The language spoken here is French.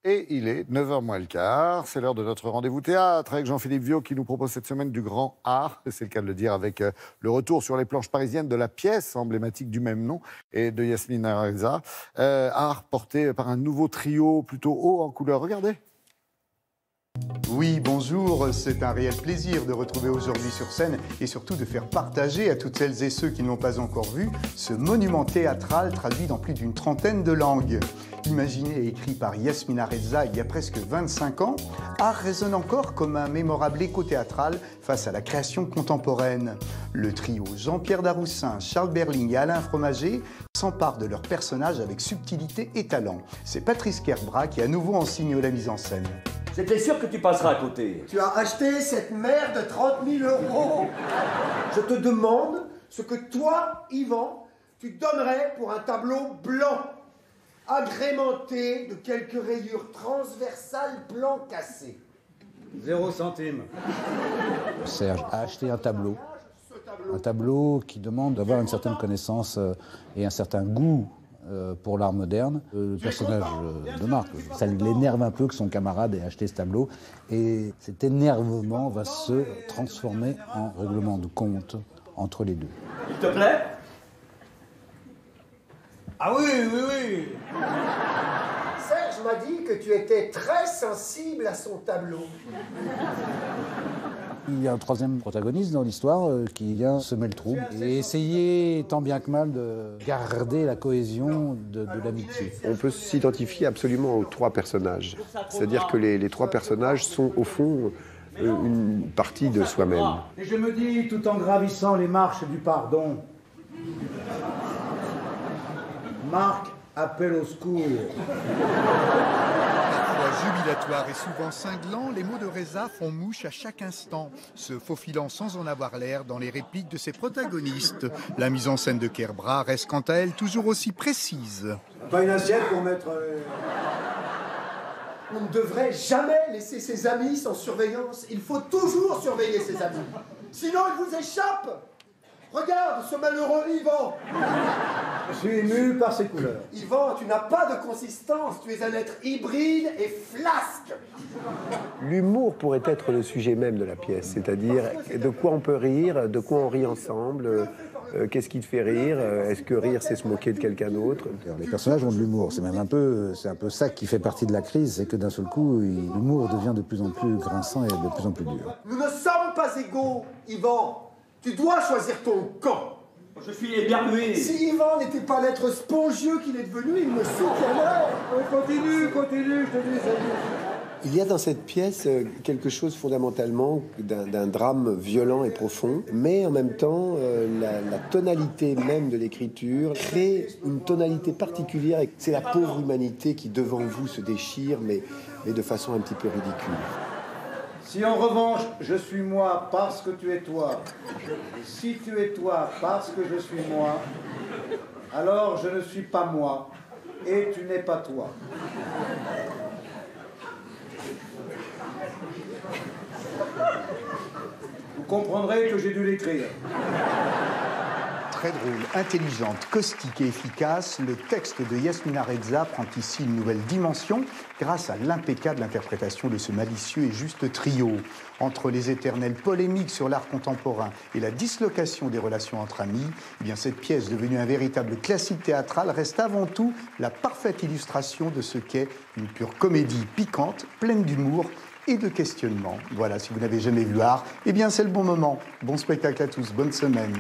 Et il est 9h moins le quart. C'est l'heure de notre rendez-vous théâtre avec Jean-Philippe Viau qui nous propose cette semaine du grand art. C'est le cas de le dire avec le retour sur les planches parisiennes de la pièce emblématique du même nom et de Yasmina Reza. Art porté par un nouveau trio plutôt haut en couleur. Regardez. Oui, bonjour, c'est un réel plaisir de retrouver aujourd'hui sur scène et surtout de faire partager à toutes celles et ceux qui ne l'ont pas encore vu ce monument théâtral traduit dans plus d'une trentaine de langues. Imaginé et écrit par Yasmina Reza il y a presque 25 ans, Art résonne encore comme un mémorable écho théâtral face à la création contemporaine. Le trio Jean-Pierre Daroussin, Charles Berling et Alain Fromager s'emparent de leurs personnages avec subtilité et talent. C'est Patrice Kerbrat qui à nouveau en signe la mise en scène. J'étais sûr que tu passeras à côté. Tu as acheté cette merde de 30 000 €. Je te demande ce que toi, Yvan, tu donnerais pour un tableau blanc, agrémenté de quelques rayures transversales blanc cassé. 0 centime. Serge a acheté un tableau qui demande d'avoir une certaine connaissance et un certain goût pour l'art moderne. Le personnage de Marc, ça l'énerve un peu que son camarade ait acheté ce tableau. Et cet énervement va se transformer en règlement de compte entre les deux. Il te plaît? Ah oui, oui, oui. Serge m'a dit que tu étais très sensible à son tableau. Il y a un troisième protagoniste dans l'histoire qui vient semer le trouble et essayer tant bien que mal de garder la cohésion de l'amitié. On peut s'identifier absolument aux trois personnages. C'est-à-dire que les trois personnages sont au fond une partie de soi-même. Et je me dis, tout en gravissant les marches du pardon, Marc appelle au secours. Jubilatoire et souvent cinglant, les mots de Reza font mouche à chaque instant, se faufilant sans en avoir l'air dans les répliques de ses protagonistes. La mise en scène de Kerbrat reste quant à elle toujours aussi précise. Pas une assiette pour mettre... On ne devrait jamais laisser ses amis sans surveillance. Il faut toujours surveiller ses amis. Sinon, ils vous échappent. Regarde ce malheureux Yvan. Je suis ému par ses couleurs. Yvan, tu n'as pas de consistance. Tu es un être hybride et flasque. L'humour pourrait être le sujet même de la pièce, c'est-à-dire de quoi on peut rire, de quoi on rit ensemble, qu'est-ce qui te fait rire, est-ce que rire c'est se moquer de quelqu'un d'autre. Les personnages ont de l'humour, c'est un peu ça qui fait partie de la crise, c'est que d'un seul coup, l'humour devient de plus en plus grinçant et de plus en plus dur. Nous ne sommes pas égaux, Yvan. Tu dois choisir ton camp. Je suis éberlué. Si Yvan n'était pas l'être spongieux qu'il est devenu, il me soutiendrait. Continue, je te dis, Il y a dans cette pièce quelque chose fondamentalement d'un drame violent et profond, mais en même temps, la tonalité même de l'écriture crée une tonalité particulière. C'est la pauvre humanité qui, devant vous, se déchire, mais de façon un petit peu ridicule. Si en revanche, je suis moi parce que tu es toi, si tu es toi parce que je suis moi, alors je ne suis pas moi et tu n'es pas toi. Vous comprendrez que j'ai dû l'écrire. Très drôle, intelligente, caustique et efficace, le texte de Yasmina Reza prend ici une nouvelle dimension grâce à l'impeccable interprétation de ce malicieux et juste trio. Entre les éternelles polémiques sur l'art contemporain et la dislocation des relations entre amis, eh bien cette pièce devenue un véritable classique théâtral reste avant tout la parfaite illustration de ce qu'est une pure comédie piquante, pleine d'humour et de questionnement. Voilà, si vous n'avez jamais vu Art, eh bien c'est le bon moment. Bon spectacle à tous, bonne semaine.